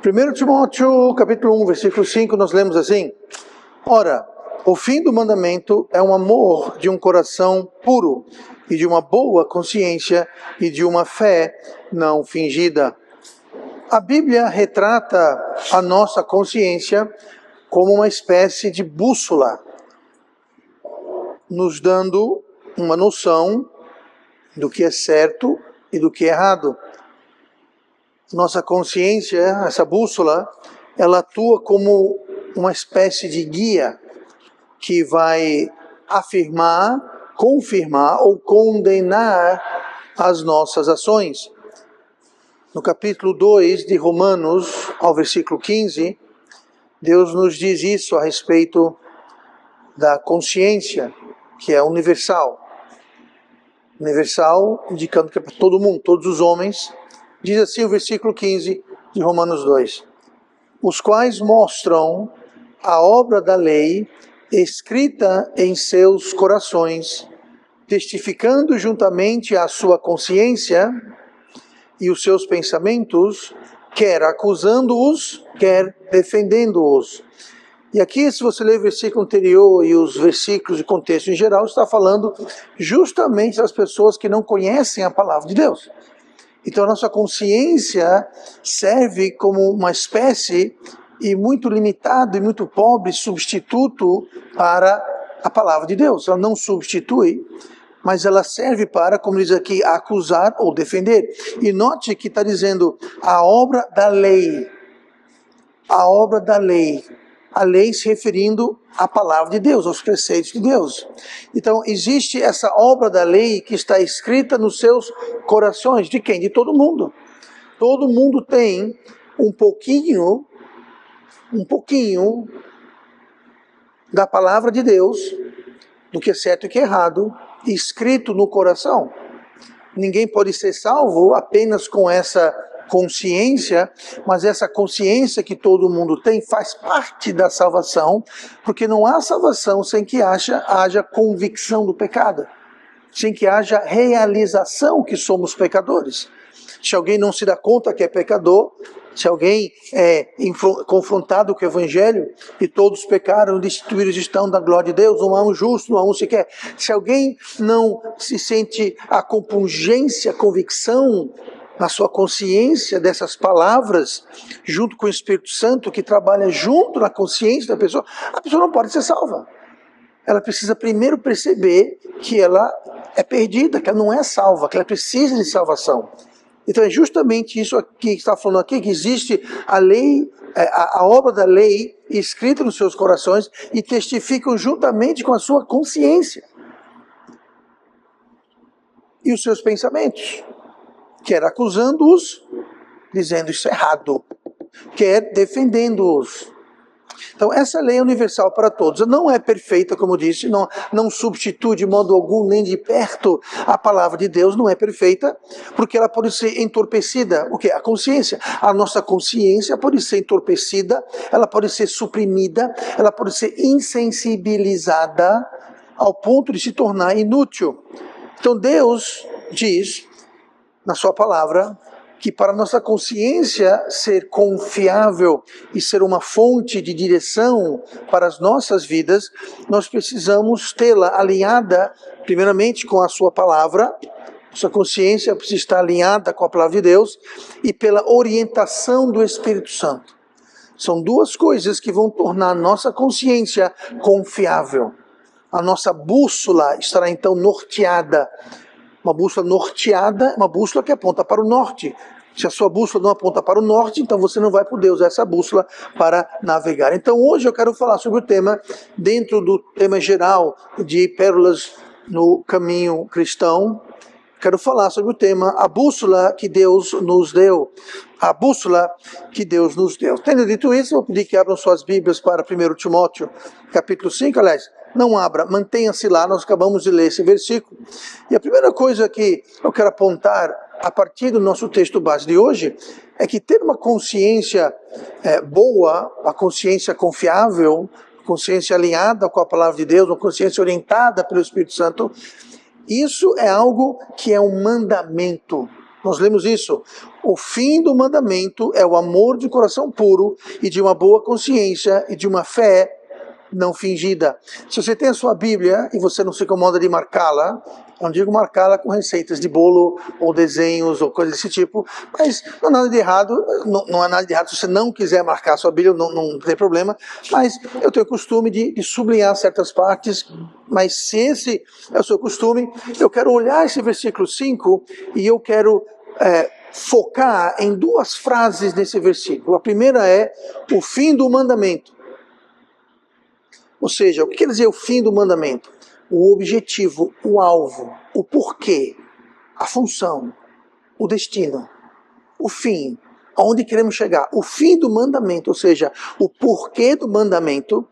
Primeiro Timóteo, capítulo 1, versículo 5, nós lemos assim: Ora, o fim do mandamento é um amor de um coração puro, e de uma boa consciência, e de uma fé não fingida. A Bíblia retrata a nossa consciência como uma espécie de bússola, nos dando uma noção do que é certo e do que é errado. Nossa consciência, essa bússola, ela atua como uma espécie de guia que vai afirmar, confirmar ou condenar as nossas ações. No capítulo 2 de Romanos, ao versículo 15, Deus nos diz isso a respeito da consciência, que é universal. Universal, indicando que é para todo mundo, todos os homens. Diz assim o versículo 15 de Romanos 2. Os quais mostram a obra da lei escrita em seus corações, testificando juntamente a sua consciência e os seus pensamentos, quer acusando-os, quer defendendo-os. E aqui, se você ler o versículo anterior e os versículos de contexto em geral, está falando justamente das pessoas que não conhecem a palavra de Deus. Então a nossa consciência serve como uma espécie, e muito limitado e muito pobre, substituto para a palavra de Deus. Ela não substitui, mas ela serve para, como diz aqui, acusar ou defender. E note que está dizendo a obra da lei. A obra da lei. A lei se referindo à palavra de Deus, aos preceitos de Deus. Então, existe essa obra da lei que está escrita nos seus corações. De quem? De todo mundo. Todo mundo tem um pouquinho da palavra de Deus, do que é certo e que é errado, escrito no coração. Ninguém pode ser salvo apenas com essa consciência, mas essa consciência que todo mundo tem faz parte da salvação, porque não há salvação sem que haja convicção do pecado, sem que haja realização que somos pecadores. Se alguém não se dá conta que é pecador, se alguém é confrontado com o Evangelho, e todos pecaram, destituídos estão da glória de Deus, não há um justo, não há um sequer. Se alguém não se sente a compungência, a convicção na sua consciência dessas palavras, junto com o Espírito Santo, que trabalha junto na consciência da pessoa, a pessoa não pode ser salva. Ela precisa primeiro perceber que ela é perdida, que ela não é salva, que ela precisa de salvação. Então é justamente isso aqui que está falando aqui, que existe a lei, a obra da lei escrita nos seus corações e testificam juntamente com a sua consciência e os seus pensamentos, quer acusando-os, dizendo isso é errado, quer defendendo-os. Então essa lei é universal para todos, não é perfeita, como disse, não substitui de modo algum, nem de perto, a palavra de Deus, não é perfeita, porque ela pode ser entorpecida. O que? A consciência. A nossa consciência pode ser entorpecida, ela pode ser suprimida, ela pode ser insensibilizada ao ponto de se tornar inútil. Então Deus diz na sua palavra que para nossa consciência ser confiável e ser uma fonte de direção para as nossas vidas, nós precisamos tê-la alinhada, primeiramente, com a sua palavra. Nossa consciência precisa estar alinhada com a palavra de Deus e pela orientação do Espírito Santo. São duas coisas que vão tornar a nossa consciência confiável. A nossa bússola estará então norteada. Uma bússola norteada, uma bússola que aponta para o norte. Se a sua bússola não aponta para o norte, então você não vai poder usar essa bússola para navegar. Então hoje eu quero falar sobre o tema, dentro do tema geral de pérolas no caminho cristão, quero falar sobre o tema, a bússola que Deus nos deu. A bússola que Deus nos deu. Tendo dito isso, eu vou pedir que abram suas Bíblias para 1 Timóteo, capítulo 5, aliás, não abra, mantenha-se lá, nós acabamos de ler esse versículo. E a primeira coisa que eu quero apontar, a partir do nosso texto base de hoje, é que ter uma consciência boa, uma consciência confiável, consciência alinhada com a palavra de Deus, uma consciência orientada pelo Espírito Santo. Isso é algo que é um mandamento. Nós lemos isso. O fim do mandamento é o amor de coração puro e de uma boa consciência e de uma fé não fingida. Se você tem a sua Bíblia e você não se incomoda de marcá-la, não digo marcá-la com receitas de bolo ou desenhos ou coisas desse tipo, mas não há nada de errado, não há nada de errado se você não quiser marcar a sua Bíblia, não tem problema, mas eu tenho o costume de sublinhar certas partes, mas se esse é o seu costume, eu quero olhar esse versículo 5 e eu quero focar em duas frases desse versículo. A primeira é o fim do mandamento. Ou seja, o que quer dizer o fim do mandamento? O objetivo, o alvo, o porquê, a função, o destino, o fim, aonde queremos chegar. O fim do mandamento, ou seja, o porquê do mandamento.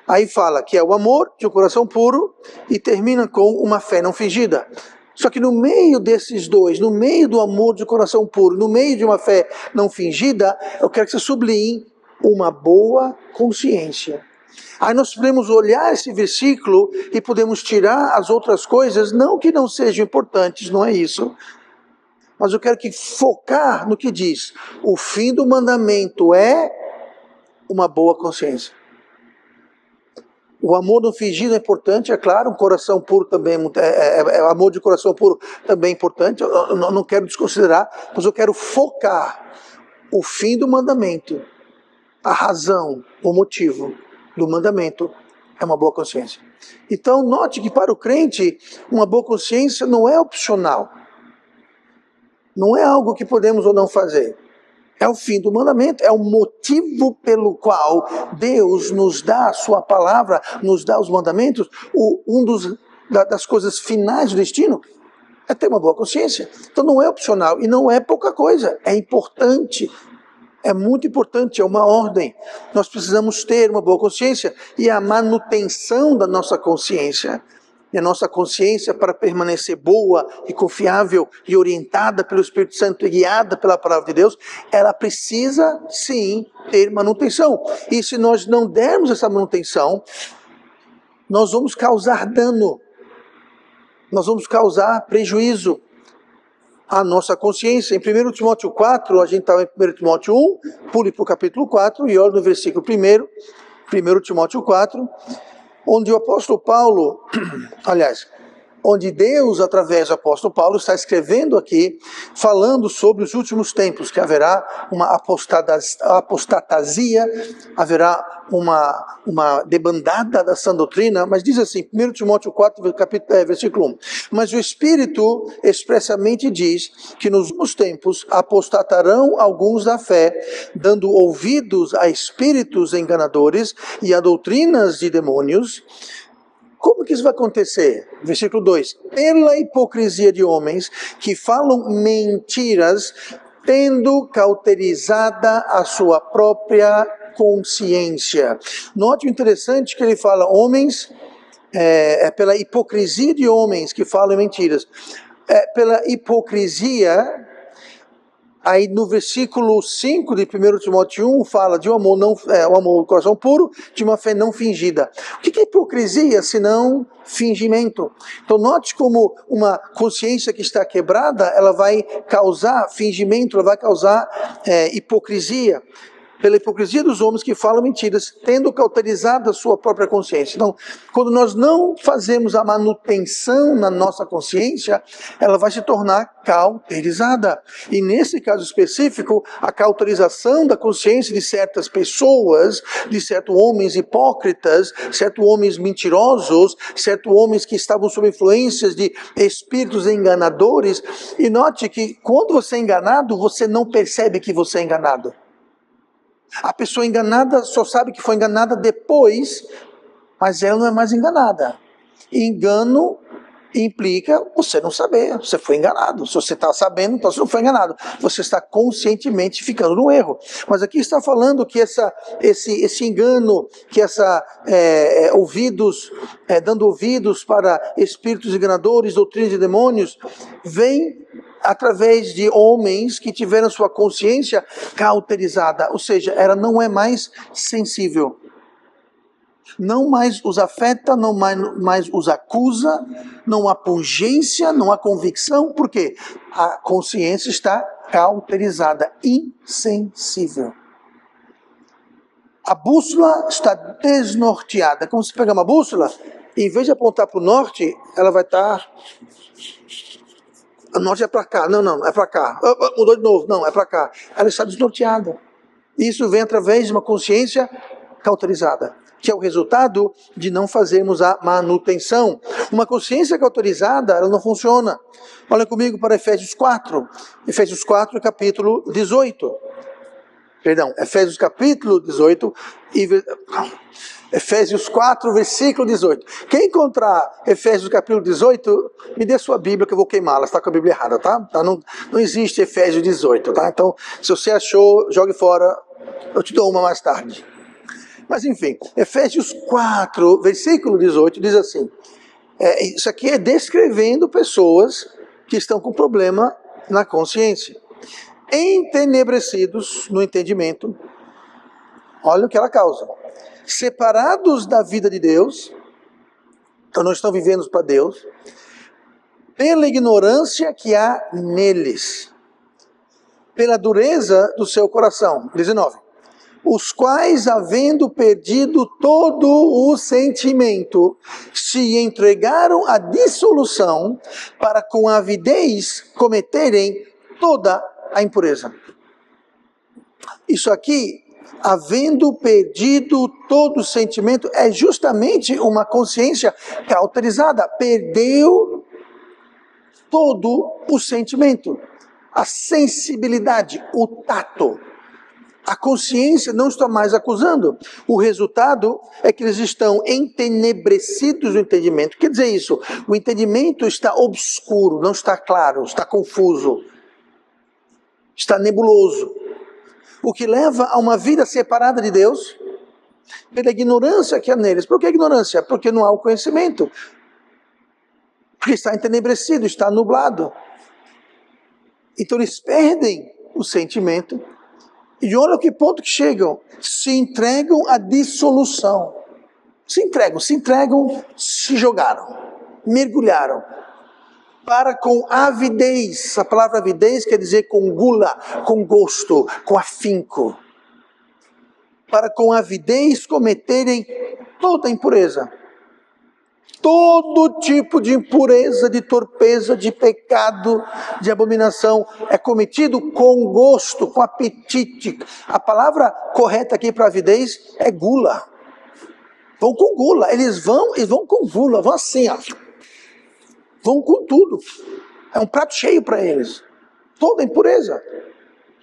Aí fala que é o amor de um coração puro e termina com uma fé não fingida. Só que no meio desses dois, no meio do amor de coração puro, no meio de uma fé não fingida, eu quero que você sublinhe uma boa consciência. Aí nós podemos olhar esse versículo e podemos tirar as outras coisas, não que não sejam importantes, não é isso. Mas eu quero que focar no que diz. O fim do mandamento é uma boa consciência. O amor não fingido é importante, é claro, um coração puro também, amor de coração puro também é importante, eu não quero desconsiderar, mas eu quero focar o fim do mandamento, a razão, o motivo do mandamento é uma boa consciência. Então note que para o crente uma boa consciência não é opcional, não é algo que podemos ou não fazer, é o fim do mandamento, é o motivo pelo qual Deus nos dá a sua palavra, nos dá os mandamentos. Das coisas finais do destino é ter uma boa consciência. Então não é opcional e não é pouca coisa, é importante. É muito importante, é uma ordem. Nós precisamos ter uma boa consciência e a manutenção da nossa consciência. E a nossa consciência, para permanecer boa e confiável e orientada pelo Espírito Santo e guiada pela palavra de Deus, ela precisa sim ter manutenção. E se nós não dermos essa manutenção, nós vamos causar dano, nós vamos causar prejuízo a nossa consciência. Em 1 Timóteo 4, a gente estava em 1 Timóteo 1, pule para o capítulo 4 e olha no versículo 1 Timóteo 4, onde o apóstolo Paulo, onde Deus, através do apóstolo Paulo, está escrevendo aqui, falando sobre os últimos tempos, que haverá uma apostatasia, haverá uma debandada da sã doutrina, mas diz assim, 1 Timóteo 4, versículo 1, mas o Espírito expressamente diz que nos últimos tempos apostatarão alguns da fé, dando ouvidos a espíritos enganadores e a doutrinas de demônios. Como que isso vai acontecer? Versículo 2. Pela hipocrisia de homens que falam mentiras, tendo cauterizada a sua própria consciência. Note o interessante que ele fala, homens, pela hipocrisia de homens que falam mentiras. Pela hipocrisia. Aí no versículo 5 de 1 Timóteo 1 fala de um amor, o amor do coração puro, de uma fé não fingida. O que é hipocrisia senão fingimento? Então note como uma consciência que está quebrada, ela vai causar fingimento, ela vai causar hipocrisia. Pela hipocrisia dos homens que falam mentiras, tendo cauterizado a sua própria consciência. Então, quando nós não fazemos a manutenção na nossa consciência, ela vai se tornar cauterizada. E nesse caso específico, a cauterização da consciência de certas pessoas, de certos homens hipócritas, certos homens mentirosos, certos homens que estavam sob influências de espíritos enganadores. E note que quando você é enganado, você não percebe que você é enganado. A pessoa enganada só sabe que foi enganada depois, mas ela não é mais enganada. Engano implica você não saber, você foi enganado. Se você está sabendo, então você não foi enganado. Você está conscientemente ficando no erro. Mas aqui está falando que esse engano, que dando ouvidos para espíritos enganadores, doutrinas de demônios, vem através de homens que tiveram sua consciência cauterizada, ou seja, ela não é mais sensível. Não mais os afeta, não mais os acusa, não há pungência, não há convicção, porque a consciência está cauterizada, insensível. A bússola está desnorteada. Como se pega uma bússola, em vez de apontar para o norte, ela vai estar... O norte é para cá. Não, é para cá. Mudou de novo. Não, é para cá. Ela está desnorteada. Isso vem através de uma consciência cauterizada, que é o resultado de não fazermos a manutenção. Uma consciência cauterizada, ela não funciona. Olha comigo para Efésios 4. Efésios 4, capítulo 18. Perdão, Efésios capítulo 18 e Efésios 4, versículo 18. Quem encontrar Efésios capítulo 18, me dê sua Bíblia que eu vou queimá-la. Está com a Bíblia errada, tá? Não existe Efésios 18, tá? Então, se você achou, jogue fora. Eu te dou uma mais tarde. Mas enfim, Efésios 4, versículo 18, diz assim. Isso aqui é descrevendo pessoas que estão com problema na consciência. Entenebrecidos no entendimento, olha o que ela causa, separados da vida de Deus, então não estão vivendo para Deus, pela ignorância que há neles, pela dureza do seu coração, 19, os quais, havendo perdido todo o sentimento, se entregaram à dissolução, para com avidez cometerem toda a impureza. Isso aqui, havendo perdido todo o sentimento, é justamente uma consciência cauterizada. Perdeu todo o sentimento, a sensibilidade, o tato. A consciência não está mais acusando. O resultado é que eles estão entenebrecidos no entendimento. Quer dizer isso? O entendimento está obscuro, não está claro, está confuso. Está nebuloso, o que leva a uma vida separada de Deus, pela ignorância que há neles. Por que ignorância? Porque não há o conhecimento, porque está entenebrecido, está nublado. Então eles perdem o sentimento, e olha que ponto que chegam, se entregam à dissolução, se jogaram, mergulharam, para com avidez. A palavra avidez quer dizer com gula, com gosto, com afinco. Para com avidez cometerem toda a impureza. Todo tipo de impureza, de torpeza, de pecado, de abominação é cometido com gosto, com apetite. A palavra correta aqui para avidez é gula. Vão com gula, eles vão com gula, vão assim, ó. Vão com tudo. É um prato cheio para eles. Toda a impureza.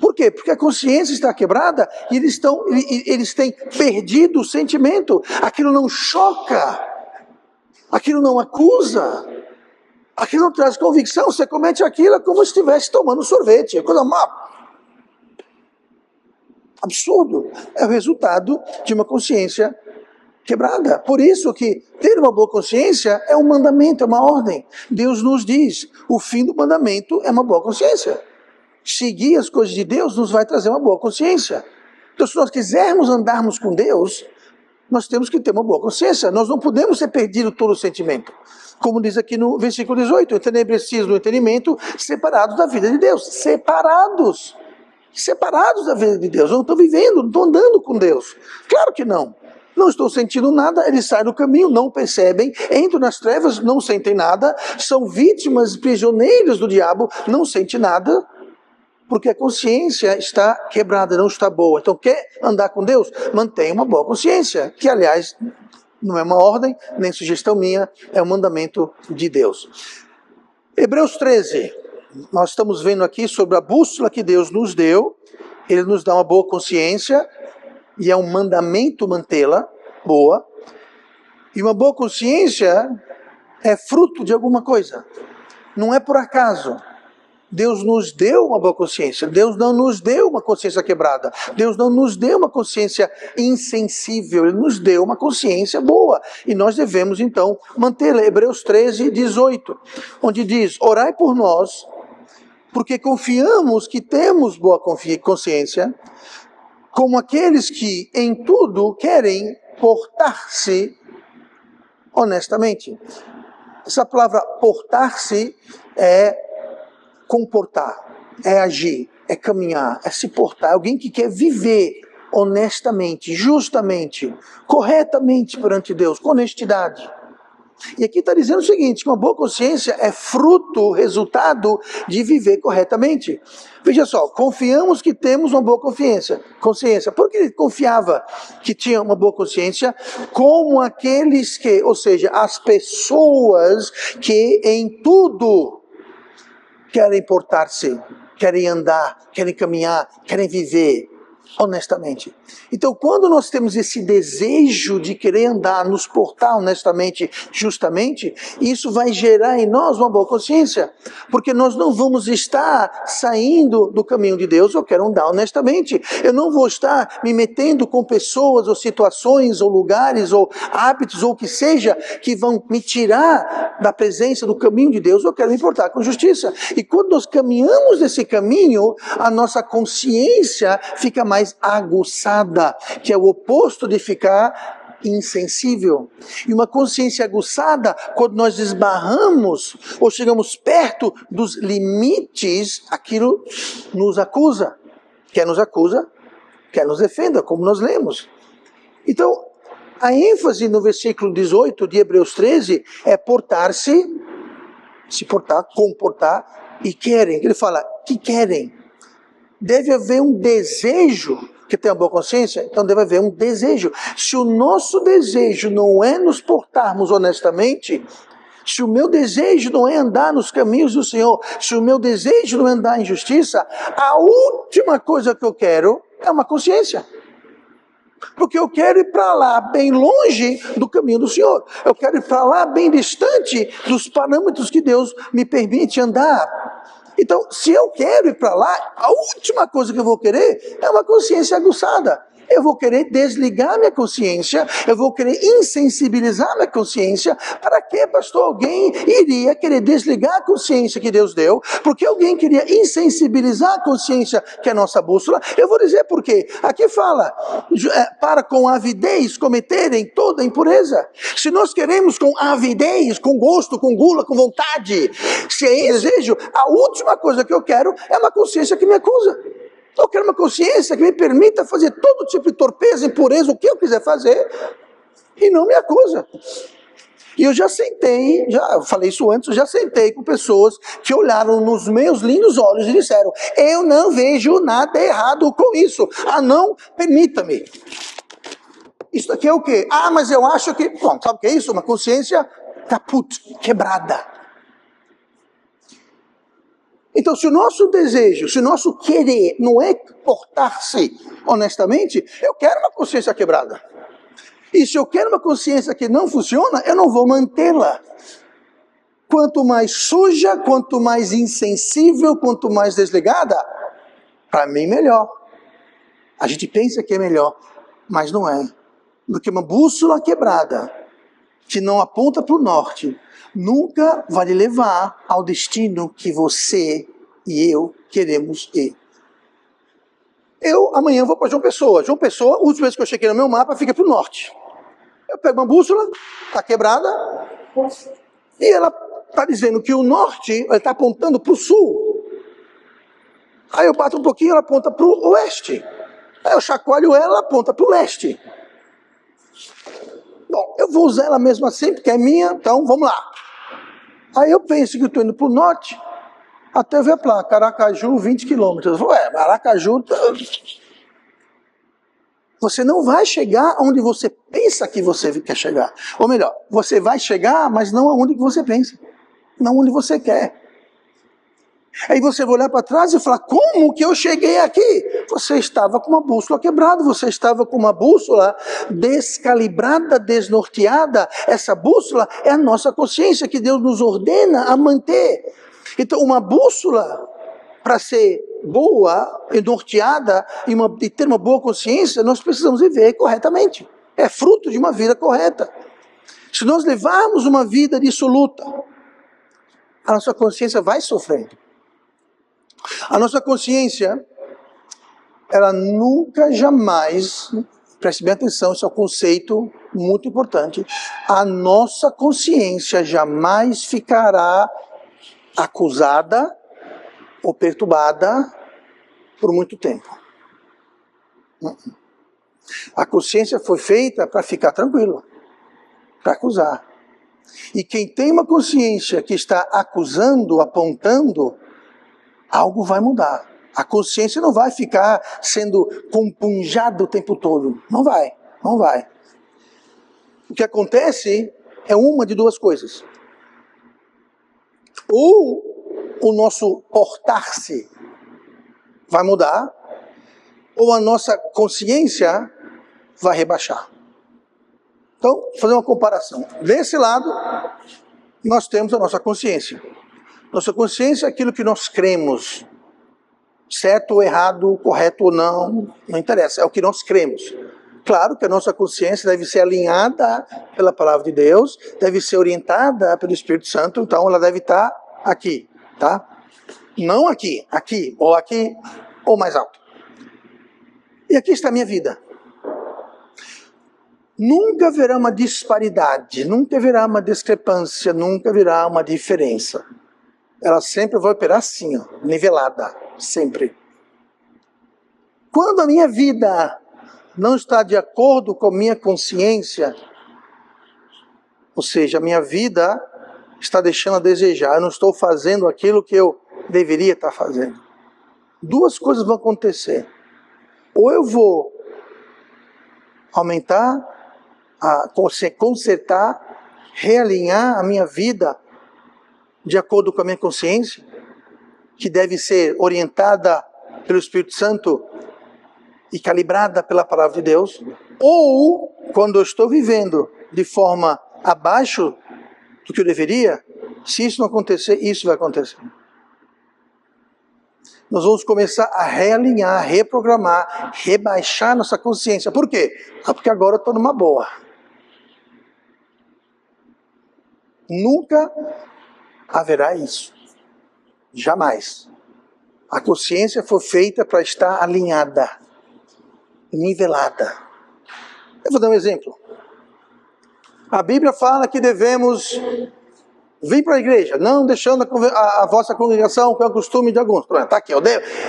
Por quê? Porque a consciência está quebrada e eles têm perdido o sentimento. Aquilo não choca. Aquilo não acusa. Aquilo não traz convicção. Você comete aquilo como se estivesse tomando sorvete. É coisa má. Absurdo. É o resultado de uma consciência quebrada. Por isso que ter uma boa consciência é um mandamento, é uma ordem. Deus nos diz, o fim do mandamento é uma boa consciência. Seguir as coisas de Deus nos vai trazer uma boa consciência. Então, se nós quisermos andarmos com Deus, nós temos que ter uma boa consciência. Nós não podemos ter perdido todo o sentimento. Como diz aqui no versículo 18, entenebrecidos no entendimento, separados da vida de Deus. Separados da vida de Deus. Eu não estou vivendo, não estou andando com Deus. Claro que não. Não estou sentindo nada, eles saem do caminho, não percebem, entram nas trevas, não sentem nada, são vítimas, prisioneiros do diabo, não sentem nada, porque a consciência está quebrada, não está boa. Então, quer andar com Deus? Mantenha uma boa consciência, que, aliás, não é uma ordem, nem sugestão minha, é um mandamento de Deus. Hebreus 13, nós estamos vendo aqui sobre a bússola que Deus nos deu, Ele nos dá uma boa consciência, e é um mandamento mantê-la boa, e uma boa consciência é fruto de alguma coisa, não é por acaso. Deus nos deu uma boa consciência, Deus não nos deu uma consciência quebrada, Deus não nos deu uma consciência insensível, Ele nos deu uma consciência boa, e nós devemos então mantê-la. Hebreus 13, 18, onde diz, orai por nós, porque confiamos que temos boa consciência, como aqueles que em tudo querem portar-se honestamente. Essa palavra portar-se é comportar, é agir, é caminhar, é se portar. Alguém que quer viver honestamente, justamente, corretamente perante Deus, com honestidade. E aqui está dizendo o seguinte, que uma boa consciência é fruto, resultado de viver corretamente. Veja só, confiamos que temos uma boa consciência. Por que ele confiava que tinha uma boa consciência? Como aqueles que, ou seja, as pessoas que em tudo querem portar-se, querem andar, querem caminhar, querem viver honestamente. Então, quando nós temos esse desejo de querer andar, nos portar honestamente, justamente, isso vai gerar em nós uma boa consciência, porque nós não vamos estar saindo do caminho de Deus. Eu quero andar honestamente, eu não vou estar me metendo com pessoas, ou situações, ou lugares, ou hábitos, ou o que seja, que vão me tirar da presença do caminho de Deus. Eu quero me portar com justiça. E quando nós caminhamos nesse caminho, a nossa consciência fica mais aguçada, que é o oposto de ficar insensível. E uma consciência aguçada, quando nós esbarramos ou chegamos perto dos limites, aquilo nos acusa. Quer nos acusa, quer nos defenda, como nós lemos. Então, a ênfase no versículo 18 de Hebreus 13 é portar-se, se portar, comportar, e querem. Ele fala que querem. Deve haver um desejo, que tem uma boa consciência, então deve haver um desejo. Se o nosso desejo não é nos portarmos honestamente, se o meu desejo não é andar nos caminhos do Senhor, se o meu desejo não é andar em justiça, a última coisa que eu quero é uma consciência. Porque eu quero ir para lá, bem longe do caminho do Senhor. Eu quero ir para lá, bem distante dos parâmetros que Deus me permite andar. Então, se eu quero ir para lá, a última coisa que eu vou querer é uma consciência aguçada. Eu vou querer desligar minha consciência, eu vou querer insensibilizar minha consciência. Para que, pastor, alguém iria querer desligar a consciência que Deus deu? Porque alguém queria insensibilizar a consciência que é a nossa bússola? Eu vou dizer por quê. Aqui fala, para com avidez cometerem toda impureza. Se nós queremos com avidez, com gosto, com gula, com vontade, se é esse desejo, a última coisa que eu quero é uma consciência que me acusa. Eu quero uma consciência que me permita fazer todo tipo de torpeza, impureza, o que eu quiser fazer, e não me acusa. E eu já sentei, já falei isso antes, eu já sentei com pessoas que olharam nos meus lindos olhos e disseram, eu não vejo nada errado com isso. Ah, não, permita-me. Isso aqui é o quê? Ah, mas eu acho que... Bom, sabe o que é isso? Uma consciência caput, quebrada. Então, se o nosso desejo, se o nosso querer não é portar-se honestamente, eu quero uma consciência quebrada. E se eu quero uma consciência que não funciona, eu não vou mantê-la. Quanto mais suja, quanto mais insensível, quanto mais desligada, para mim melhor. A gente pensa que é melhor, mas não é. Porque uma bússola quebrada, que não aponta para o norte, nunca vai lhe levar ao destino que você e eu queremos ir. Eu amanhã vou para João Pessoa. João Pessoa, a última vez que eu cheguei no meu mapa, fica para o norte. Eu pego uma bússola, está quebrada, e ela está dizendo que o norte, ela está apontando para o sul. Aí eu bato um pouquinho, ela aponta para o oeste. Aí eu chacoalho ela aponta para o leste. Bom, eu vou usar ela mesmo assim, porque é minha, então vamos lá. Aí eu penso que eu estou indo para o norte, até ver a placa, Aracaju, 20 quilômetros. Eu falo, Aracaju... Você não vai chegar onde você pensa que você quer chegar. Ou melhor, você vai chegar, mas não aonde que você pensa. Não onde você quer. Aí você vai olhar para trás e falar, como que eu cheguei aqui? Você estava com uma bússola quebrada, você estava com uma bússola descalibrada, desnorteada. Essa bússola é a nossa consciência que Deus nos ordena a manter. Então uma bússola, para ser boa e norteada e ter uma boa consciência, nós precisamos viver corretamente. É fruto de uma vida correta. Se nós levarmos uma vida dissoluta, a nossa consciência vai sofrendo. A nossa consciência, ela nunca, jamais Preste bem atenção, isso é um conceito muito importante. A nossa consciência jamais ficará acusada ou perturbada por muito tempo. A consciência foi feita para ficar tranquilo, para acusar. E quem tem uma consciência que está acusando, apontando, algo vai mudar. A consciência não vai ficar sendo compunjada o tempo todo. Não vai, não vai. O que acontece é uma de duas coisas. Ou o nosso portar-se vai mudar, ou a nossa consciência vai rebaixar. Então, vou fazer uma comparação. Desse lado, nós temos a nossa consciência. Nossa consciência é aquilo que nós cremos. Certo ou errado, correto ou não, não interessa, é o que nós cremos. Claro que a nossa consciência deve ser alinhada pela palavra de Deus, deve ser orientada pelo Espírito Santo, então ela deve estar aqui, tá? Não aqui, aqui, ou mais alto. E aqui está a minha vida. Nunca haverá uma disparidade, nunca haverá uma discrepância, nunca haverá uma diferença. Ela sempre vai operar assim, ó, nivelada, sempre. Quando a minha vida não está de acordo com a minha consciência, ou seja, a minha vida está deixando a desejar, eu não estou fazendo aquilo que eu deveria estar fazendo. Duas coisas vão acontecer. Ou eu vou aumentar, consertar, realinhar a minha vida de acordo com a minha consciência, que deve ser orientada pelo Espírito Santo e calibrada pela palavra de Deus, ou quando eu estou vivendo de forma abaixo do que eu deveria, se isso não acontecer, isso vai acontecer. Nós vamos começar a realinhar, reprogramar, rebaixar nossa consciência. Por quê? Porque agora eu estou numa boa. Nunca haverá isso. Jamais. A consciência foi feita para estar alinhada, nivelada. Eu vou dar um exemplo. A Bíblia fala que devemos vir para a igreja, não deixando a vossa congregação, que é o costume de alguns. Pronto, tá aqui.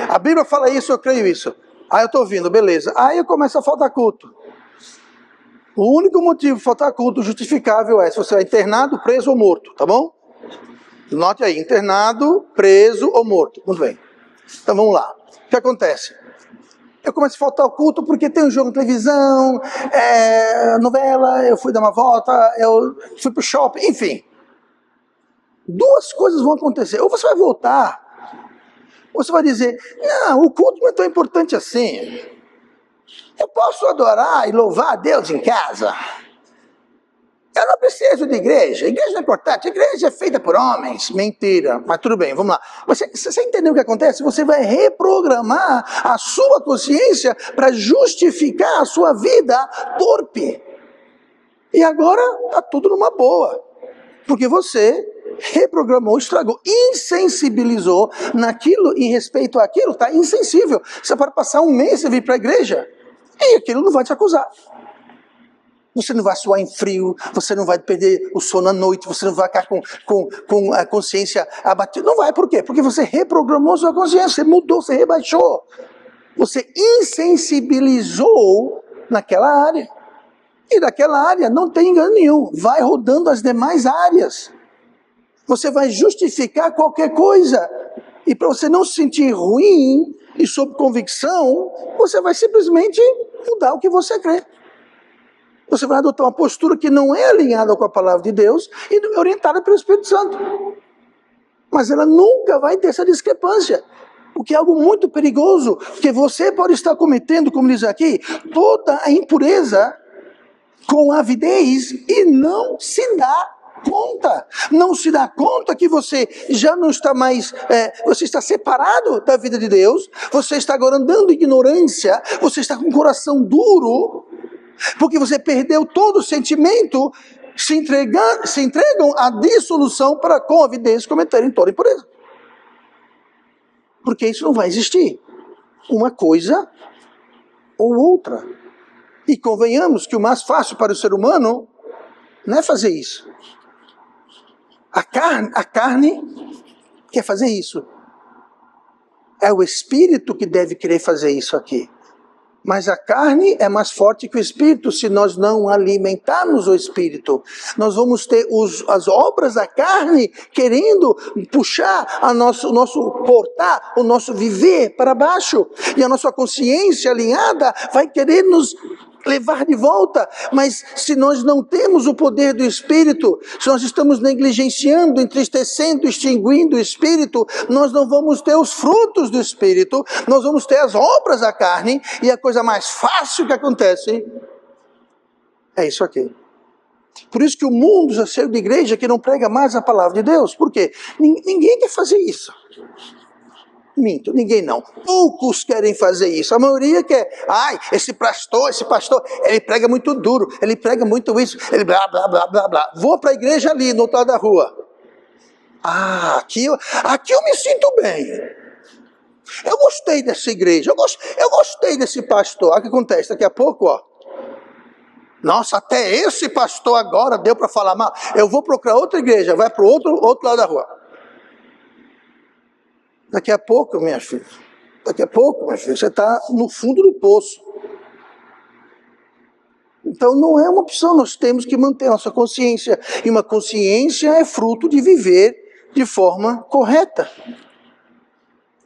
A Bíblia fala isso, eu creio isso. Aí eu estou ouvindo, beleza. Aí eu começo a faltar culto. O único motivo de faltar culto justificável é se você é internado, preso ou morto, tá bom? Note aí, internado, preso ou morto. Muito bem. Então vamos lá. O que acontece? Eu começo a faltar o culto porque tem um jogo de televisão, novela, eu fui dar uma volta, eu fui pro shopping, enfim. Duas coisas vão acontecer. Ou você vai voltar, ou você vai dizer, não, o culto não é tão importante assim. Eu posso adorar e louvar a Deus em casa. Eu não preciso de igreja. A igreja não é importante. A igreja é feita por homens. Mentira. Mas tudo bem, vamos lá. Você entendeu o que acontece? Você vai reprogramar a sua consciência para justificar a sua vida torpe. E agora está tudo numa boa. Porque você reprogramou, estragou, insensibilizou naquilo, em respeito àquilo, está insensível. Você pode passar um mês sem vir para a igreja e aquilo não vai te acusar. Você não vai suar em frio, você não vai perder o sono à noite, você não vai ficar com a consciência abatida. Não vai, por quê? Porque você reprogramou sua consciência, você mudou, você rebaixou. Você insensibilizou naquela área. E daquela área não tem engano nenhum, vai rodando as demais áreas. Você vai justificar qualquer coisa. E para você não se sentir ruim e sob convicção, você vai simplesmente mudar o que você crê. Você vai adotar uma postura que não é alinhada com a palavra de Deus e orientada pelo Espírito Santo. Mas ela nunca vai ter essa discrepância. O que é algo muito perigoso, porque você pode estar cometendo, como diz aqui, toda a impureza com avidez e não se dá conta. Não se dá conta que você já não está mais, você está separado da vida de Deus, você está agora andando em ignorância, você está com o coração duro, porque você perdeu todo o sentimento, se entregam à dissolução para com avidez cometerem toda impureza. Porque isso não vai existir. Uma coisa ou outra. E convenhamos que o mais fácil para o ser humano não é fazer isso. A carne quer fazer isso. É o espírito que deve querer fazer isso aqui. Mas a carne é mais forte que o espírito. Se nós não alimentarmos o espírito, nós vamos ter as obras da carne querendo puxar o nosso portar, o nosso viver para baixo. E a nossa consciência alinhada vai querer nos levar de volta. Mas se nós não temos o poder do Espírito, se nós estamos negligenciando, entristecendo, extinguindo o Espírito, nós não vamos ter os frutos do Espírito, nós vamos ter as obras da carne, e a coisa mais fácil que acontece é isso aqui. Por isso que o mundo já saiu de igreja que não prega mais a palavra de Deus. Por quê? Ninguém quer fazer isso. Minto, ninguém não. Poucos querem fazer isso. A maioria quer. Esse pastor, ele prega muito duro, ele prega muito isso, ele blá, blá, blá, blá, blá. Vou para a igreja ali, no outro lado da rua. Aqui eu me sinto bem. Eu gostei dessa igreja, eu gostei desse pastor. O que acontece? Daqui a pouco, nossa, até esse pastor agora deu para falar mal. Eu vou procurar outra igreja, vai para o outro lado da rua. Daqui a pouco, minha filha, você está no fundo do poço. Então não é uma opção, nós temos que manter a nossa consciência. E uma consciência é fruto de viver de forma correta.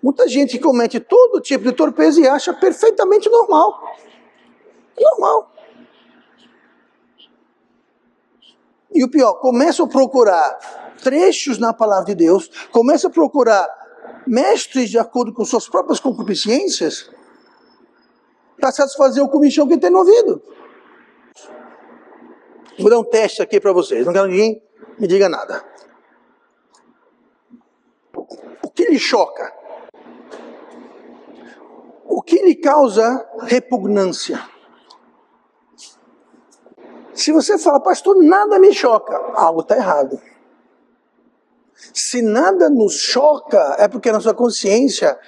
Muita gente comete todo tipo de torpeza e acha perfeitamente normal. Normal. E o pior, começa a procurar trechos na palavra de Deus, começa a procurar mestres de acordo com suas próprias concupiscências, para satisfazer o comichão que tem no ouvido. Vou dar um teste aqui para vocês, não quero que ninguém me diga nada. O que lhe choca? O que lhe causa repugnância? Se você fala, pastor, nada me choca, algo está errado. Se nada nos choca, é porque a nossa consciência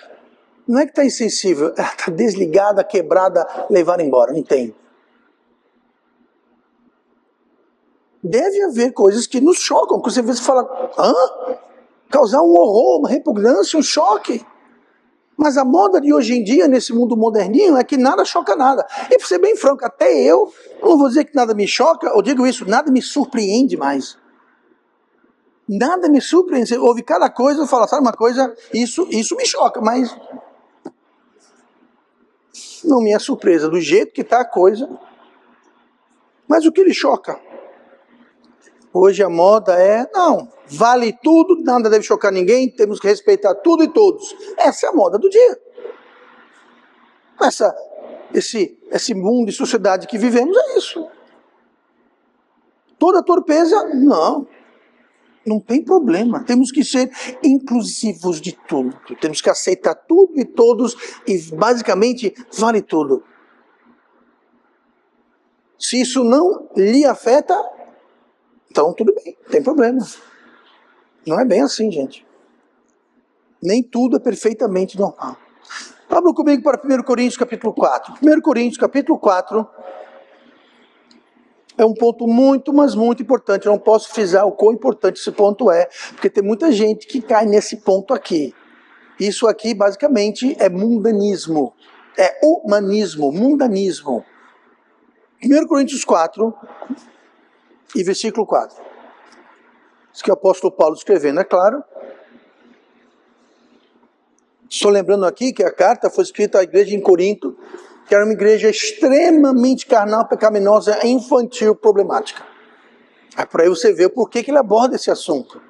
não é que está insensível, ela está desligada, quebrada, levada embora, não tem. Deve haver coisas que nos chocam, que você vê e fala, causar um horror, uma repugnância, um choque. Mas a moda de hoje em dia, nesse mundo moderninho, é que nada choca nada. E para ser bem franco, até eu não vou dizer que nada me choca, eu digo isso, nada me surpreende mais. Nada me surpreende. Você ouve cada coisa e fala, sabe uma coisa, isso me choca, mas não me é surpresa, do jeito que está a coisa. Mas o que lhe choca? Hoje a moda é, não, vale tudo, nada deve chocar ninguém, temos que respeitar tudo e todos. Essa é a moda do dia. Esse mundo e sociedade que vivemos é isso. Toda torpeza, não tem problema. Temos que ser inclusivos de tudo. Temos que aceitar tudo e todos e basicamente vale tudo. Se isso não lhe afeta, então tudo bem, não tem problema. Não é bem assim, gente. Nem tudo é perfeitamente normal. Abra comigo para 1 Coríntios capítulo 4. 1 Coríntios capítulo 4 é um ponto muito, mas muito importante. Eu não posso frisar o quão importante esse ponto é, porque tem muita gente que cai nesse ponto aqui. Isso aqui basicamente é mundanismo. É humanismo, mundanismo. 1 Coríntios 4 e versículo 4. Isso que o apóstolo Paulo escrevendo, é claro. Estou lembrando aqui que a carta foi escrita à igreja em Corinto, que era uma igreja extremamente carnal, pecaminosa, infantil, problemática. Aí por aí você vê por que ele aborda esse assunto.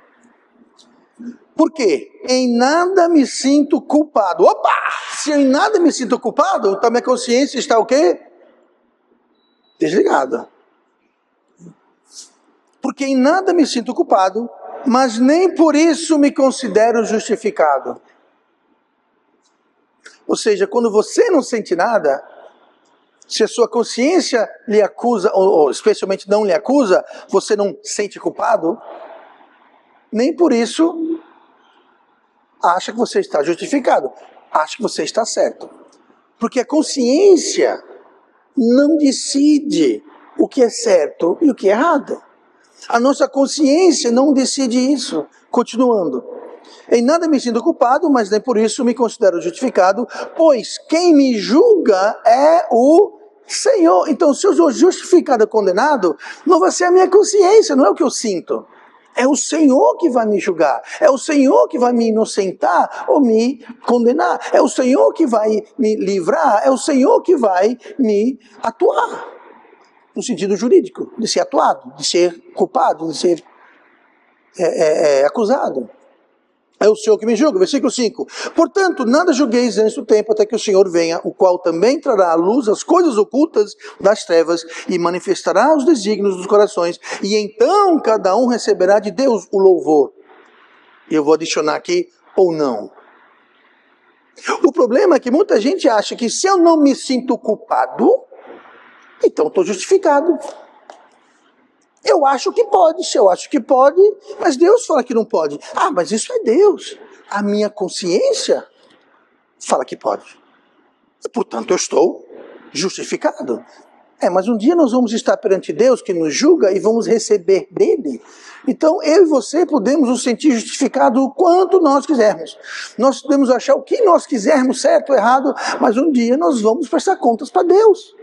Por quê? Em nada me sinto culpado. Opa! Se eu em nada me sinto culpado, então minha consciência está o quê? Desligada. Porque em nada me sinto culpado, mas nem por isso me considero justificado. Ou seja, quando você não sente nada, se a sua consciência lhe acusa, ou especialmente não lhe acusa, você não sente culpado, nem por isso acha que você está justificado, acha que você está certo. Porque a consciência não decide o que é certo e o que é errado. A nossa consciência não decide isso. Continuando. Em nada me sinto culpado, mas nem por isso me considero justificado, pois quem me julga é o Senhor. Então, se eu sou justificado e condenado, não vai ser a minha consciência, não é o que eu sinto. É o Senhor que vai me julgar. É o Senhor que vai me inocentar ou me condenar. É o Senhor que vai me livrar. É o Senhor que vai me atuar. No sentido jurídico, de ser atuado, de ser culpado, de ser acusado. É o Senhor que me julga. Versículo 5. Portanto, nada julgueis antes do tempo, até que o Senhor venha, o qual também trará à luz as coisas ocultas das trevas e manifestará os desígnios dos corações. E então cada um receberá de Deus o louvor. E eu vou adicionar aqui, ou não. O problema é que muita gente acha que se eu não me sinto culpado, então estou justificado. Eu acho que pode, se eu acho que pode, mas Deus fala que não pode. Ah, mas isso é Deus. A minha consciência fala que pode. E, portanto, eu estou justificado. Mas um dia nós vamos estar perante Deus que nos julga e vamos receber dele. Então, eu e você podemos nos sentir justificados o quanto nós quisermos. Nós podemos achar o que nós quisermos, certo ou errado, mas um dia nós vamos prestar contas para Deus.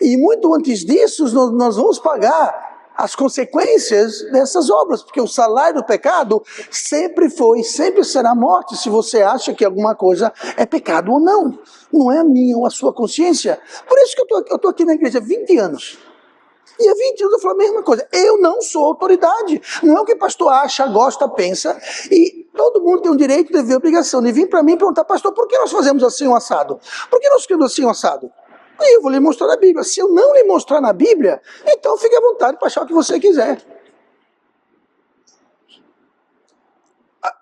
E muito antes disso, nós vamos pagar as consequências dessas obras, porque o salário do pecado sempre foi e sempre será morte, se você acha que alguma coisa é pecado ou não. Não é a minha ou a sua consciência. Por isso que eu estou aqui na igreja há 20 anos. E há 20 anos eu falo a mesma coisa. Eu não sou autoridade. Não é o que o pastor acha, gosta, pensa. E todo mundo tem o direito, dever, obrigação de vir para mim e perguntar, pastor, por que nós fazemos assim um assado? Por que nós queremos assim um assado? Aí eu vou lhe mostrar na Bíblia. Se eu não lhe mostrar na Bíblia, então fique à vontade para achar o que você quiser.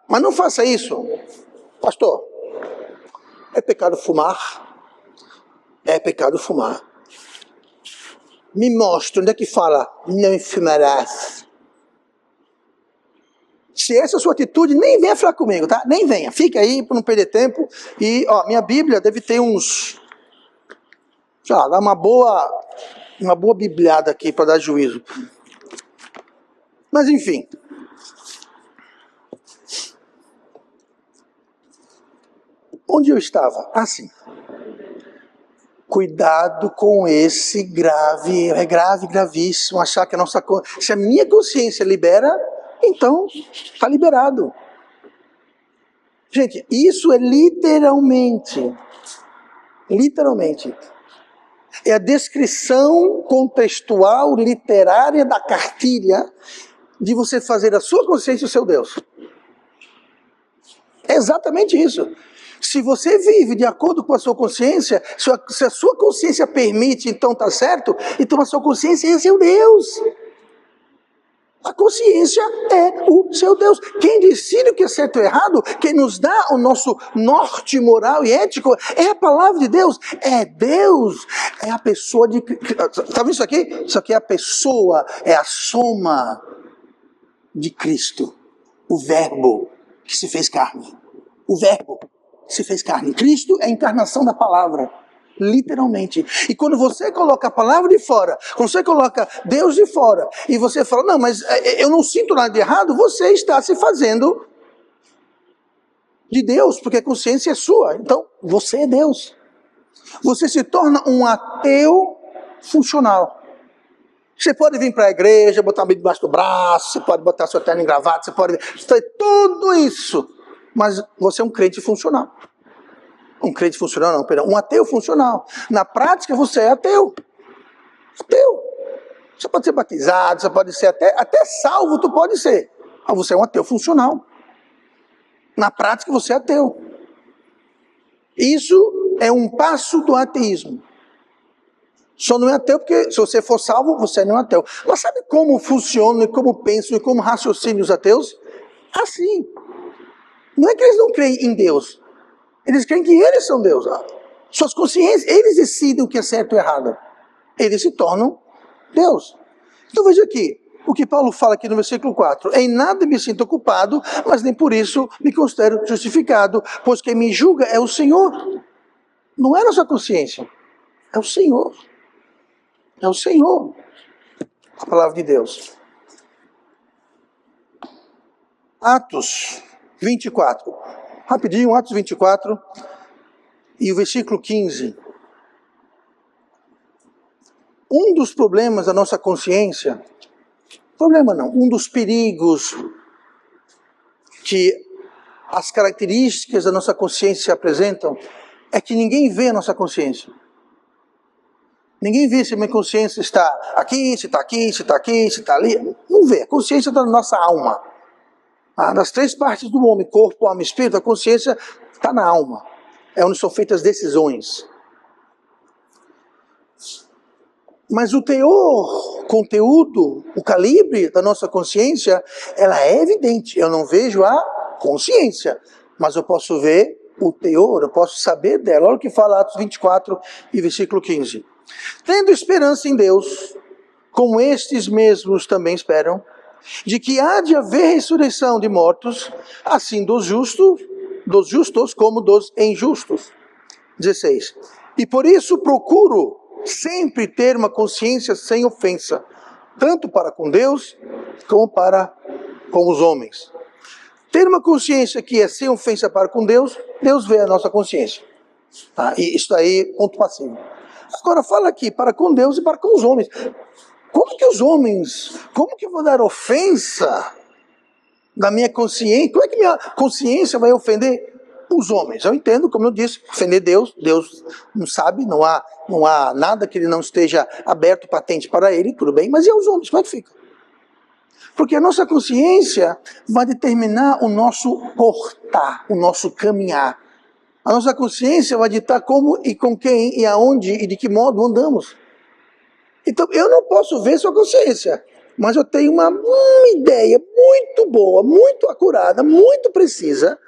Mas não faça isso. Pastor, é pecado fumar? É pecado fumar. Me mostre onde é que fala, não fumarás. Se essa é a sua atitude, nem venha falar comigo, tá? Nem venha. Fica aí para não perder tempo. E, minha Bíblia deve ter uns... sei lá, dá uma boa bibliada aqui para dar juízo. Mas enfim. Onde eu estava? Sim. Cuidado com esse gravíssimo, achar que se a minha consciência libera, então está liberado. Gente, isso é literalmente, é a descrição contextual, literária da cartilha de você fazer a sua consciência o seu Deus. É exatamente isso. Se você vive de acordo com a sua consciência, se a sua consciência permite, então está certo, então a sua consciência é seu Deus. A consciência é o seu Deus. Quem decide o que é certo ou errado, quem nos dá o nosso norte moral e ético, é a palavra de Deus. É Deus, é a pessoa de... Está vendo isso aqui? Isso aqui é a pessoa, é a soma de Cristo. O verbo que se fez carne. O verbo que se fez carne. Cristo é a encarnação da palavra. Literalmente. E quando você coloca a palavra de fora, quando você coloca Deus de fora, e você fala, não, mas eu não sinto nada de errado, você está se fazendo de Deus, porque a consciência é sua. Então, você é Deus. Você se torna um ateu funcional. Você pode vir para a igreja, botar a Bíblia debaixo do braço, você pode botar seu terno engravado, você pode fazer tudo isso, mas você é um crente funcional. Um crente funcional não, perdão, um ateu funcional. Na prática você é ateu. Ateu. Você pode ser batizado, você pode ser até salvo, tu pode ser. Mas você é um ateu funcional. Na prática você é ateu. Isso é um passo do ateísmo. Só não é ateu porque se você for salvo, você não é ateu. Mas sabe como funcionam, e como pensam, e como raciocinam os ateus? Assim. Não é que eles não creem em Deus. Eles creem que eles são Deus. Suas consciências, eles decidem o que é certo ou errado. Eles se tornam Deus. Então veja aqui, o que Paulo fala aqui no versículo 4. Em nada me sinto culpado, mas nem por isso me considero justificado, pois quem me julga é o Senhor. Não é a nossa consciência. É o Senhor. É o Senhor. A palavra de Deus. Atos 24. Rapidinho, Atos 24 e o versículo 15. Um dos problemas da nossa consciência, problema não, um dos perigos que as características da nossa consciência apresentam é que ninguém vê a nossa consciência. Ninguém vê se a minha consciência está aqui, se está aqui, se está aqui, se está ali. Não vê. A consciência está na nossa alma. Das 3 partes do homem, corpo, alma e espírito, a consciência está na alma. É onde são feitas decisões. Mas o teor, conteúdo, o calibre da nossa consciência, ela é evidente. Eu não vejo a consciência, mas eu posso ver o teor, eu posso saber dela. Olha o que fala Atos 24 e versículo 15. Tendo esperança em Deus, como estes mesmos também esperam, de que há de haver ressurreição de mortos, assim dos justos como dos injustos. 16. E por isso procuro sempre ter uma consciência sem ofensa, tanto para com Deus, como para com os homens. Ter uma consciência que é sem ofensa para com Deus, Deus vê a nossa consciência. E isso aí, ponto passivo. Agora fala aqui, para com Deus e para com os homens. Como que os homens, como que eu vou dar ofensa na minha consciência? Como é que minha consciência vai ofender os homens? Eu entendo, como eu disse, ofender Deus, Deus não sabe, não há nada que ele não esteja aberto, patente para ele, tudo bem, mas e os homens, como é que fica? Porque a nossa consciência vai determinar o nosso portar, o nosso caminhar. A nossa consciência vai ditar como e com quem e aonde e de que modo andamos. Então, eu não posso ver sua consciência, mas eu tenho uma ideia muito boa, muito acurada, muito precisa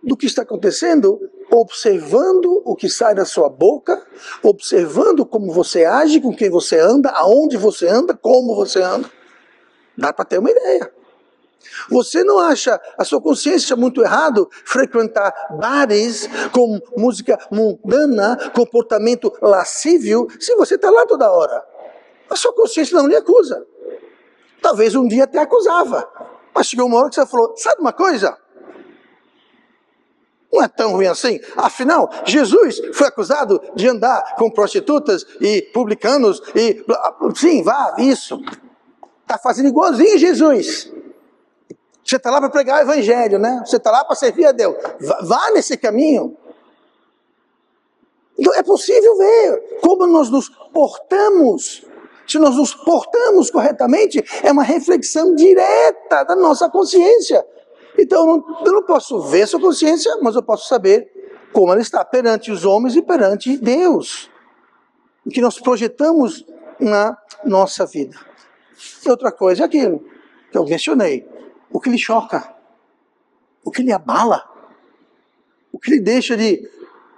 do que está acontecendo, observando o que sai da sua boca, observando como você age, com quem você anda, aonde você anda, como você anda. Dá para ter uma ideia. Você não acha a sua consciência muito errado frequentar bares com música mundana, comportamento lascívio, se você está lá toda hora? A sua consciência não lhe acusa. Talvez um dia até acusava. Mas chegou uma hora que você falou, sabe uma coisa? Não é tão ruim assim. Afinal, Jesus foi acusado de andar com prostitutas e publicanos e... Sim, vá, isso. Está fazendo igualzinho Jesus. Você está lá para pregar o evangelho, né? Você está lá para servir a Deus. Vá nesse caminho. Então é possível ver como nós nos portamos. Se nós nos portamos corretamente, é uma reflexão direta da nossa consciência. Então eu não posso ver sua consciência, mas eu posso saber como ela está perante os homens e perante Deus. O que nós projetamos na nossa vida. E outra coisa é aquilo que eu mencionei. O que lhe choca, o que lhe abala, o que lhe deixa de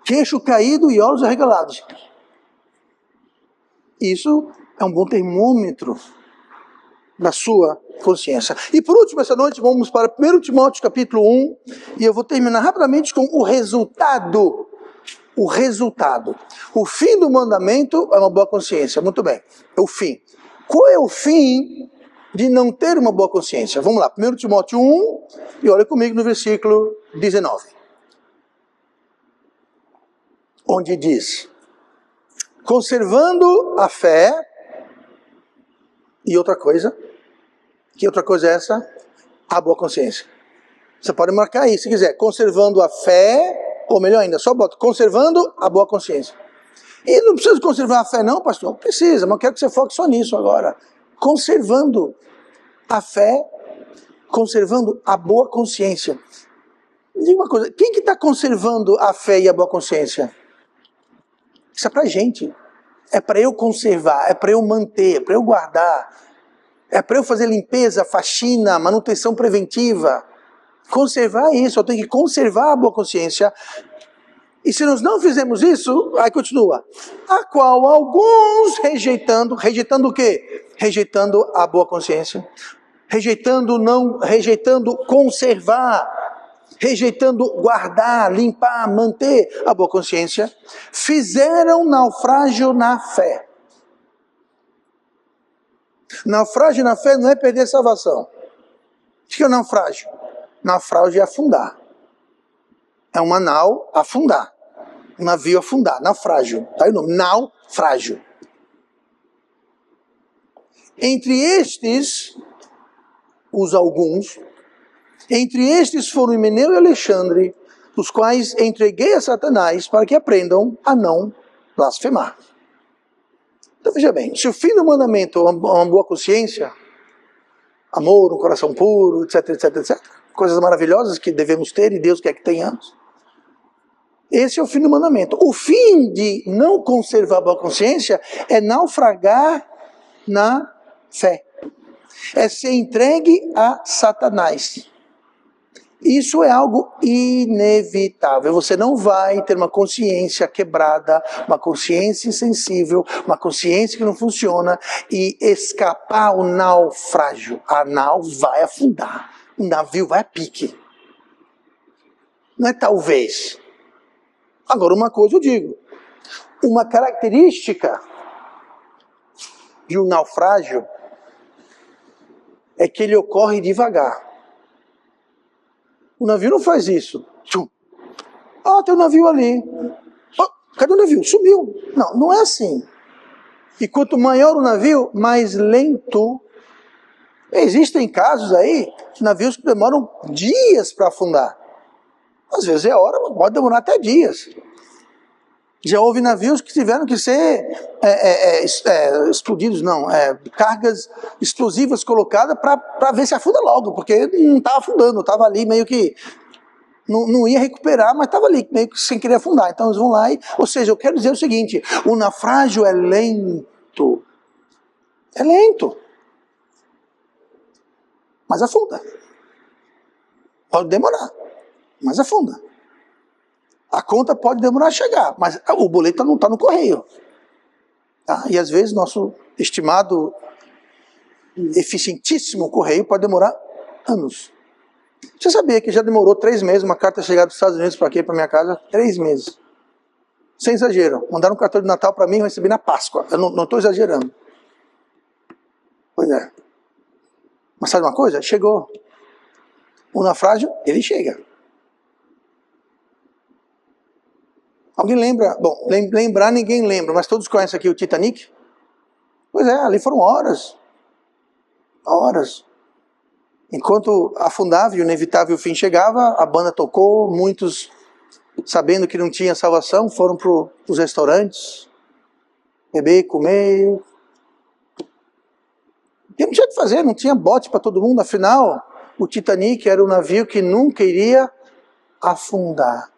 queixo caído e olhos arregalados. Isso é um bom termômetro da sua consciência. E por último, essa noite, vamos para 1 Timóteo capítulo 1, e eu vou terminar rapidamente com o resultado. O resultado. O fim do mandamento é uma boa consciência. Muito bem, é o fim. Qual é o fim de não ter uma boa consciência? Vamos lá, 1 Timóteo 1, e olha comigo no versículo 19. Onde diz, conservando a fé, e outra coisa, que outra coisa é essa? A boa consciência. Você pode marcar aí, se quiser, conservando a fé, ou melhor ainda, só bota, conservando a boa consciência. E não precisa conservar a fé não, pastor? Precisa, mas eu quero que você foque só nisso agora. Conservando a fé, conservando a boa consciência. Me diga uma coisa, quem que está conservando a fé e a boa consciência? Isso é para a gente. É para eu conservar, é para eu manter, é para eu guardar. É para eu fazer limpeza, faxina, manutenção preventiva. Conservar isso, eu tenho que conservar a boa consciência. E se nós não fizermos isso, aí continua. A qual alguns rejeitando o quê? Rejeitando a boa consciência. Rejeitando conservar. rejeitando guardar, limpar, manter a boa consciência, fizeram naufrágio na fé. Naufrágio na fé não é perder a salvação. O que é o naufrágio? Naufrágio é afundar. É uma nau afundar. Um navio afundar. Naufrágio. Está aí o nome. Naufrágio. Entre estes, os alguns, entre estes foram Himeneu e Alexandre, os quais entreguei a Satanás para que aprendam a não blasfemar. Então veja bem, se o fim do mandamento é uma boa consciência, amor, um coração puro, etc, etc, etc, coisas maravilhosas que devemos ter e Deus quer que tenhamos, esse é o fim do mandamento. O fim de não conservar a boa consciência é naufragar na fé. É ser entregue a Satanás. Isso é algo inevitável. Você não vai ter uma consciência quebrada, uma consciência insensível, uma consciência que não funciona e escapar ao naufrágio. A nau vai afundar. O navio vai a pique. Não é talvez. Agora, uma coisa eu digo. Uma característica de um naufrágio é que ele ocorre devagar. O navio não faz isso. Ah, tem um navio ali. Oh, cadê o navio? Sumiu. Não, não é assim. E quanto maior o navio, mais lento. Existem casos aí, navios que demoram dias para afundar. Às vezes é hora, mas pode demorar até dias. Já houve navios que tiveram que ser explodidos, cargas explosivas colocadas para ver se afunda logo, porque não estava afundando, estava ali meio que, não ia recuperar, mas estava ali meio que sem querer afundar. Então eles vão lá ou seja, eu quero dizer o seguinte, o naufrágio é lento. É lento. Mas afunda. Pode demorar, mas afunda. A conta pode demorar a chegar, mas o boleto não está no correio. Tá? E às vezes nosso estimado, eficientíssimo correio pode demorar anos. Você sabia que já demorou 3 meses uma carta chegar dos Estados Unidos para aqui, para minha casa? 3 meses. Sem exagero. Mandaram um cartão de Natal para mim e eu recebi na Páscoa. Eu não estou exagerando. Pois é. Mas sabe uma coisa? Chegou. O naufrágio, ele chega. Alguém lembra? Bom, lembrar ninguém lembra, mas todos conhecem aqui o Titanic? Pois é, ali foram horas. Horas. Enquanto afundava e o inevitável fim chegava, a banda tocou, muitos, sabendo que não tinha salvação, foram para os restaurantes, beber, comer. E não tinha o que fazer, não tinha bote para todo mundo, afinal, o Titanic era um navio que nunca iria afundar.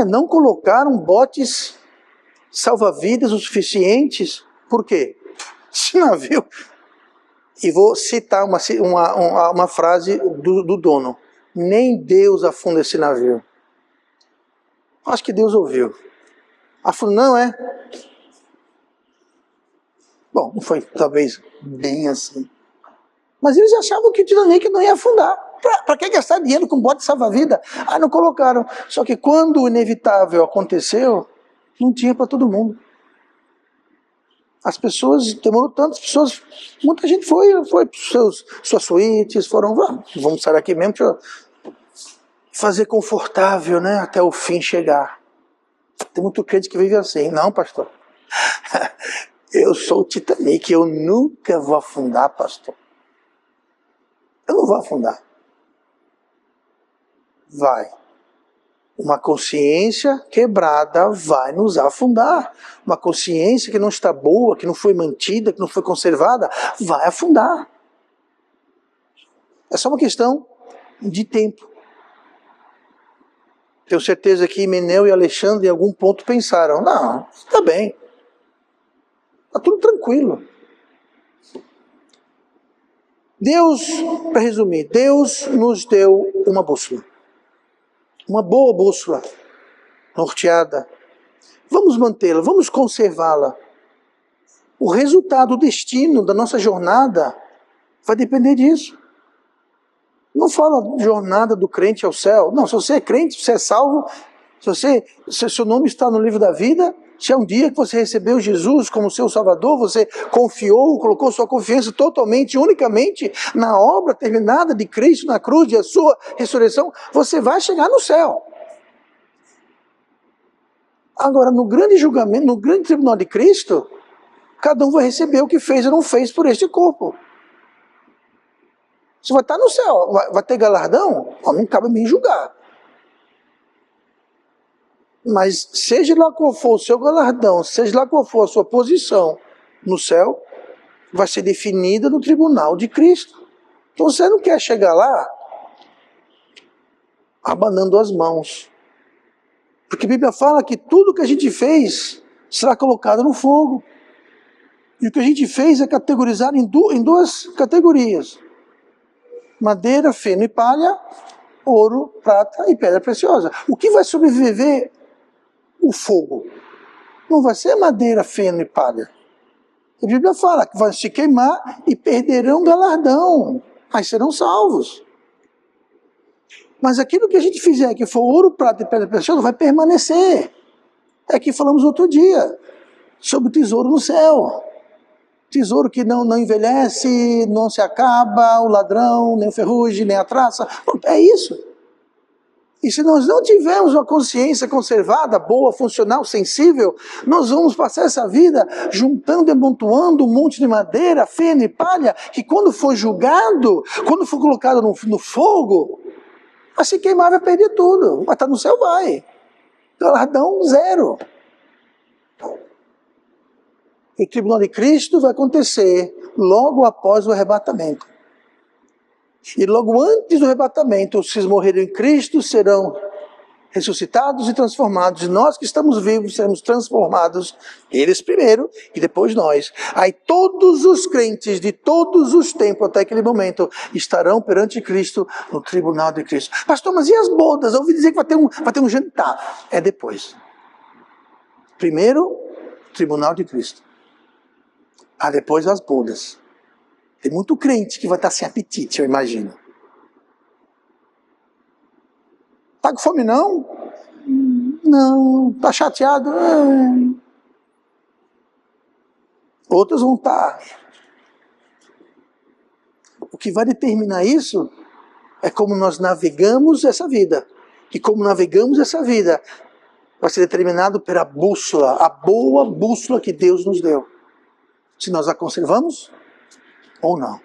Não colocaram botes salva-vidas o suficientes. Por quê? Esse navio... E vou citar uma frase do dono. Nem Deus afunda esse navio. Acho que Deus ouviu. Afunda, não é? Bom, não foi talvez bem assim. Mas eles achavam que o Titanic não ia afundar. Para que gastar dinheiro com bote salva-vida? Não colocaram. Só que quando o inevitável aconteceu, não tinha para todo mundo. As pessoas, demorou tantas pessoas, muita gente foi para suas suítes, vamos sair aqui mesmo, deixa eu fazer confortável, né, até o fim chegar. Tem muito crente que vive assim. Não, pastor. Eu sou o Titanic, eu nunca vou afundar, pastor. Eu não vou afundar. Vai. Uma consciência quebrada vai nos afundar. Uma consciência que não está boa, que não foi mantida, que não foi conservada, vai afundar. É só uma questão de tempo. Tenho certeza que Himeneu e Alexandre em algum ponto pensaram, não, está bem. Está tudo tranquilo. Deus, para resumir, Deus nos deu uma bússola. Uma boa bússola, norteada. Vamos mantê-la, vamos conservá-la. O resultado, o destino da nossa jornada vai depender disso. Não fala jornada do crente ao céu. Não, se você é crente, você é salvo, se seu nome está no livro da vida, se é um dia que você recebeu Jesus como seu Salvador, você confiou, colocou sua confiança totalmente, unicamente na obra terminada de Cristo na cruz e a sua ressurreição, você vai chegar no céu. Agora, no grande julgamento, no grande tribunal de Cristo, cada um vai receber o que fez ou não fez por este corpo. Você vai estar no céu, vai ter galardão? Não cabe a mim julgar. Mas seja lá qual for o seu galardão, seja lá qual for a sua posição no céu, vai ser definida no tribunal de Cristo. Então você não quer chegar lá abanando as mãos. Porque a Bíblia fala que tudo que a gente fez será colocado no fogo. E o que a gente fez é categorizado em duas categorias. Madeira, feno e palha, ouro, prata e pedra preciosa. O que vai sobreviver o fogo? Não vai ser madeira, feno e palha. A Bíblia fala que vai se queimar e perderão galardão, mas serão salvos. Mas aquilo que a gente fizer, que for ouro, prata e pedra preciosa, vai permanecer. É que falamos outro dia, sobre o tesouro no céu. Tesouro que não envelhece, não se acaba, o ladrão, nem o ferrugem, nem a traça. É isso. E se nós não tivermos uma consciência conservada, boa, funcional, sensível, nós vamos passar essa vida juntando e amontoando um monte de madeira, feno e palha, que quando for julgado, quando for colocado no fogo, vai se queimar, vai perder tudo. Mas estar no céu vai. Galardão zero. O tribunal de Cristo vai acontecer logo após o arrebatamento. E logo antes do arrebatamento, os que morreram em Cristo serão ressuscitados e transformados. E nós que estamos vivos seremos transformados, eles primeiro e depois nós. Aí todos os crentes de todos os tempos até aquele momento estarão perante Cristo no tribunal de Cristo. Pastor, mas e as bodas? Eu ouvi dizer que vai ter um jantar. É depois. Primeiro, tribunal de Cristo. Depois as bodas. Tem muito crente que vai estar sem apetite, eu imagino. Tá com fome não? Não. Tá chateado? Outros vão estar. O que vai determinar isso é como nós navegamos essa vida. E como navegamos essa vida vai ser determinado pela bússola, a boa bússola que Deus nos deu. Se nós a conservamos ou não.